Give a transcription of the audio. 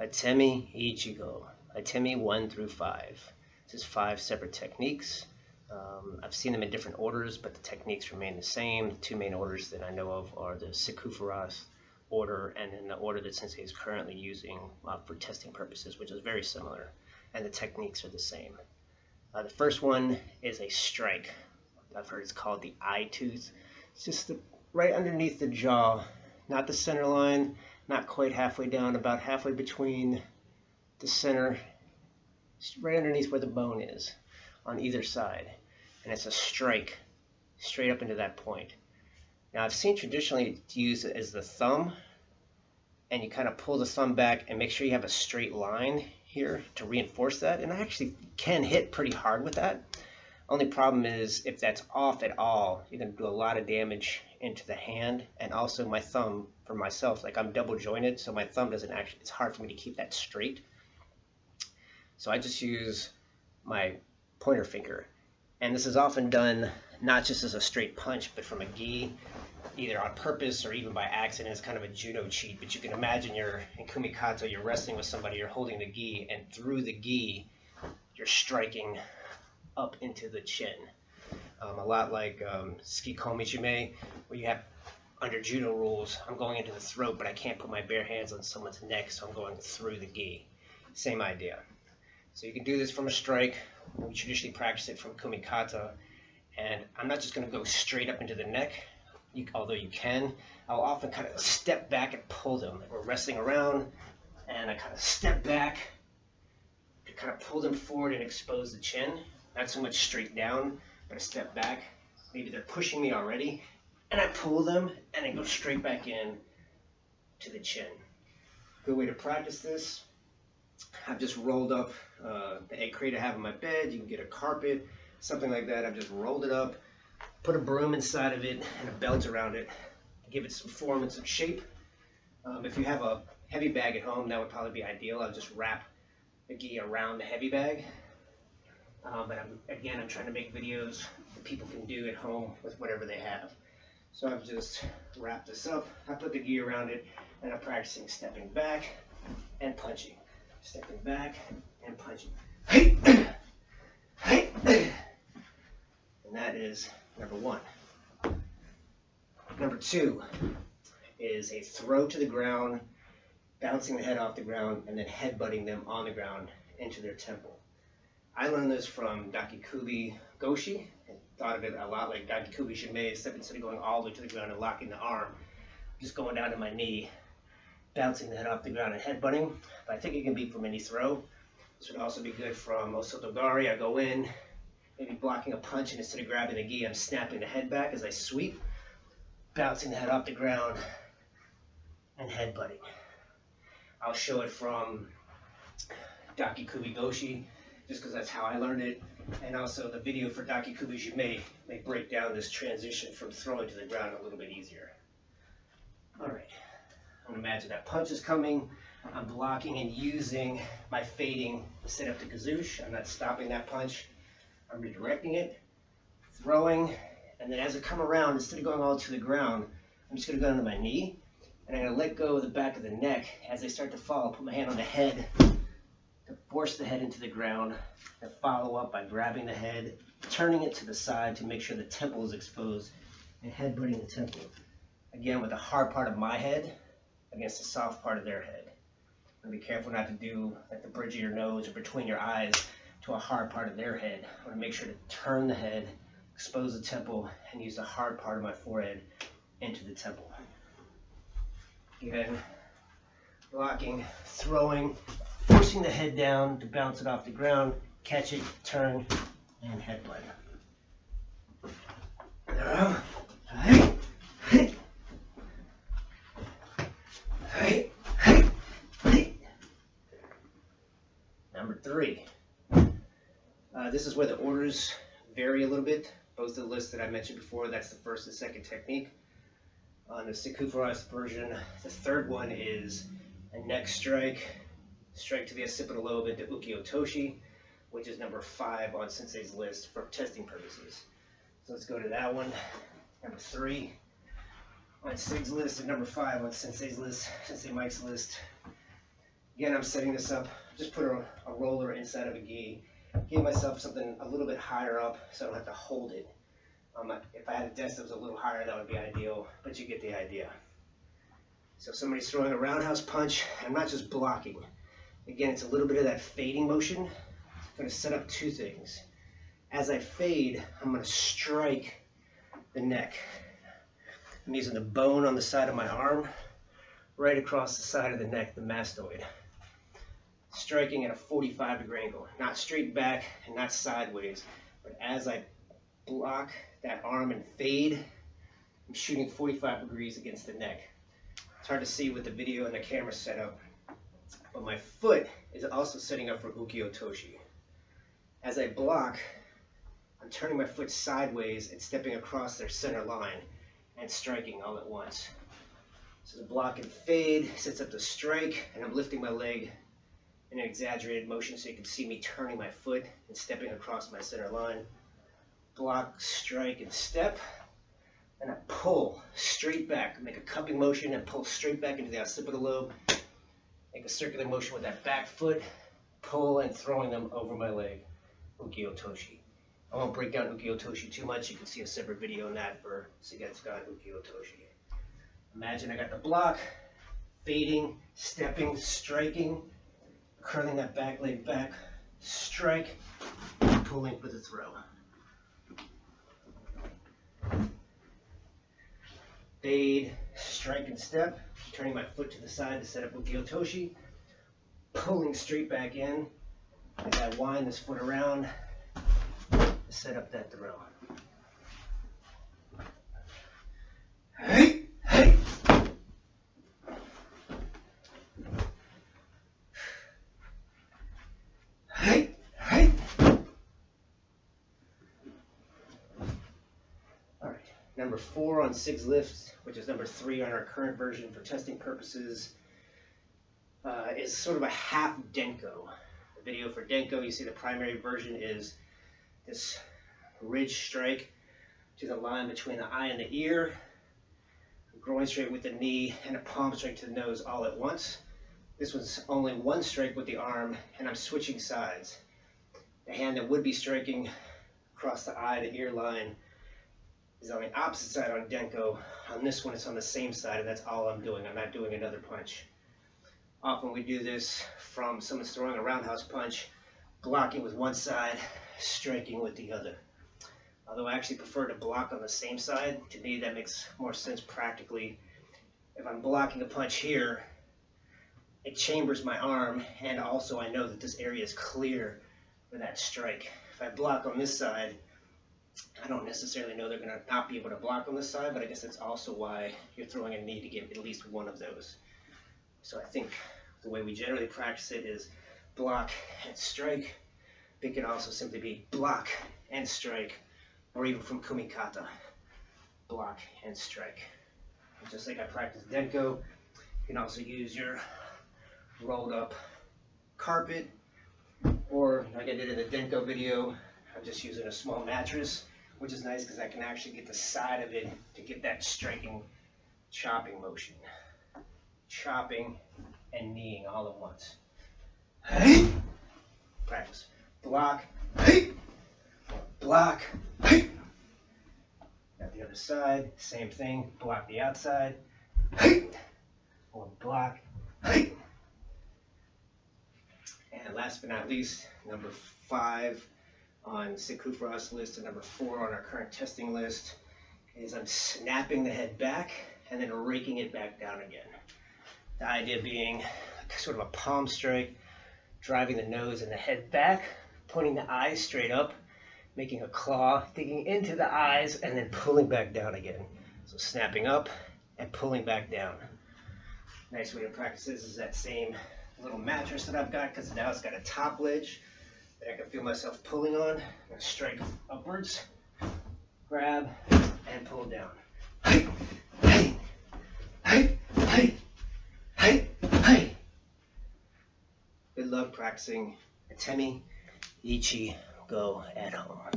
Atemi, Ichigo. Atemi 1 through 5. This is 5 separate techniques. I've seen them in different orders, but the techniques remain the same. The 2 main orders that I know of are the Suigetsukan order and then the order that Sensei is currently using for testing purposes, which is very similar, and the techniques are the same. The first one is a strike. I've heard it's called the eye tooth. It's just right underneath the jaw, not the center line, not quite halfway down, about halfway between the center, right underneath where the bone is on either side. And it's a strike straight up into that point. Now I've seen traditionally used it as the thumb, and you kind of pull the thumb back and make sure you have a straight line here to reinforce that. And I actually can hit pretty hard with that. Only problem is if that's off at all, you're going to do a lot of damage into the hand. And also my thumb, for myself, like I'm double jointed, so my thumb doesn't actually, it's hard for me to keep that straight. So I just use my pointer finger. And this is often done not just as a straight punch, but from a gi, either on purpose or even by accident. It's kind of a judo cheat, but you can imagine you're in kumikato, you're wrestling with somebody, you're holding the gi, and through the gi, you're striking up into the chin. A lot like Suigetsukan Shime, where you have, under judo rules, I'm going into the throat, but I can't put my bare hands on someone's neck, so I'm going through the gi. Same idea. So you can do this from a strike. We traditionally practice it from kumikato, and I'm not just going to go straight up into the neck, although you can. I'll often kind of step back and pull them. We're wrestling around, and I kind of step back to kind of pull them forward and expose the chin. Not so much straight down, but a step back. Maybe they're pushing me already, and I pull them, and I go straight back in to the chin. Good way to practice this. I've just rolled up the egg crate I have in my bed. You can get a carpet, something like that. I've just rolled it up, put a broom inside of it, and a belt around it to give it some form and some shape. If you have a heavy bag at home, that would probably be ideal. I'll just wrap the gi around the heavy bag. But I'm trying to make videos that people can do at home with whatever they have. So I've just wrapped this up. I put the gi around it, and I'm practicing stepping back and punching. Stepping back and punching. And that is number 1. Number 2 is a throw to the ground, bouncing the head off the ground, and then headbutting them on the ground into their temple. I learned this from Dakikubi Goshi. I thought of it a lot like Dakikubi Shime, except instead of going all the way to the ground and locking the arm, just going down to my knee, bouncing the head off the ground and headbutting. But I think it can be from any throw. This would also be good from Osotogari. I go in, maybe blocking a punch, and instead of grabbing the gi, I'm snapping the head back as I sweep, bouncing the head off the ground and headbutting. I'll show it from Dakikubi Goshi, just because that's how I learned it. And also the video for Dakikubi Shime may break down this transition from throwing to the ground a little bit easier. All right. Imagine that punch is coming. I'm blocking and using my fading to set up the kazoosh. I'm not stopping that punch. I'm redirecting it, throwing, and then as I come around, instead of going all to the ground, I'm just going to go onto my knee, and I'm going to let go of the back of the neck. As they start to fall, I'll put my hand on the head to force the head into the ground, and follow up by grabbing the head, turning it to the side to make sure the temple is exposed, and headbutting the temple. Again, with the hard part of my head against the soft part of their head. And be careful not to do at the bridge of your nose or between your eyes to a hard part of their head. I want to make sure to turn the head, expose the temple, and use the hard part of my forehead into the temple. Again, blocking, throwing, forcing the head down to bounce it off the ground, catch it, turn, and headbutt. Number 3. This is where the orders vary a little bit. Both of the lists that I mentioned before, that's the first and second technique. On the Suigetsukan version, the third one is a neck strike, strike to the occipital lobe into Uki Otoshi, which is number 5 on Sensei's list for testing purposes. So let's go to that one. Number 3 on Sig's list and number 5 on Sensei's list, Sensei Mike's list. Again, I'm setting this up, just put a roller inside of a gi. Give myself something a little bit higher up so I don't have to hold it. If I had a desk that was a little higher, that would be ideal, but you get the idea. So if somebody's throwing a roundhouse punch, I'm not just blocking. Again, it's a little bit of that fading motion. I'm going to set up two things. As I fade, I'm going to strike the neck. I'm using the bone on the side of my arm, right across the side of the neck, the mastoid. Striking at a 45-degree angle, not straight back and not sideways, but as I block that arm and fade, I'm shooting 45 degrees against the neck. It's hard to see with the video and the camera setup, but my foot is also setting up for Uki Otoshi. As I block, I'm turning my foot sideways and stepping across their center line and striking all at once. So the block and fade sets up the strike, and I'm lifting my leg in an exaggerated motion so you can see me turning my foot and stepping across my center line. Block, strike, and step, and I pull straight back, make a cupping motion and pull straight back into the occipital lobe, make a circular motion with that back foot, pull and throwing them over my leg, Uki Otoshi. I won't break down Uki Otoshi too much, you can see a separate video on that for Suigetsukan Uki Otoshi. Imagine I got the block, fading, stepping, striking, curling that back leg back, strike, pulling for the throw. Fade, strike and step, turning my foot to the side to set up Uki Otoshi, pulling straight back in as I wind this foot around to set up that throw. Hey, hey. Hey, hey. All right, number 4 on 6 lifts, which is number 3 on our current version for testing purposes, is sort of a half Denko. The video for Denko, you see the primary version is this ridge strike to the line between the eye and the ear, groin straight with the knee, and a palm strike to the nose all at once. This one's only one strike with the arm, and I'm switching sides. The hand that would be striking across the eye, the ear line, is on the opposite side on Denko. On this one, it's on the same side, and that's all I'm doing. I'm not doing another punch. Often we do this from someone's throwing a roundhouse punch, blocking with one side, striking with the other. Although I actually prefer to block on the same side, to me that makes more sense practically. If I'm blocking a punch here, it chambers my arm, and also I know that this area is clear for that strike. If I block on this side, I don't necessarily know they're going to not be able to block on this side, but I guess that's also why you're throwing a knee to get at least one of those. So I think the way we generally practice it is block and strike. It can also simply be block and strike, or even from kumikata, block and strike. And just like I practice Denko, you can also use your rolled up carpet, or like I did in the Denko video, I'm just using a small mattress, which is nice because I can actually get the side of it to get that striking, chopping motion. Chopping and kneeing all at once. Hey! Practice. Block. Hey! Block. Hey! Got the other side. Same thing. Block the outside. Hey! Or block. Hey! And last but not least, number 5 on Siku for us list and number 4 on our current testing list is I'm snapping the head back and then raking it back down again. The idea being sort of a palm strike, driving the nose and the head back, pointing the eyes straight up, making a claw, digging into the eyes, and then pulling back down again. So snapping up and pulling back down. Nice way to practice this is that same little mattress that I've got, because now it's got a top ledge that I can feel myself pulling on. I'm going to strike upwards, grab, and pull down. Hey, hey, hey, hey. Hey, hey! Good luck practicing Atemi, Ichi, go at home.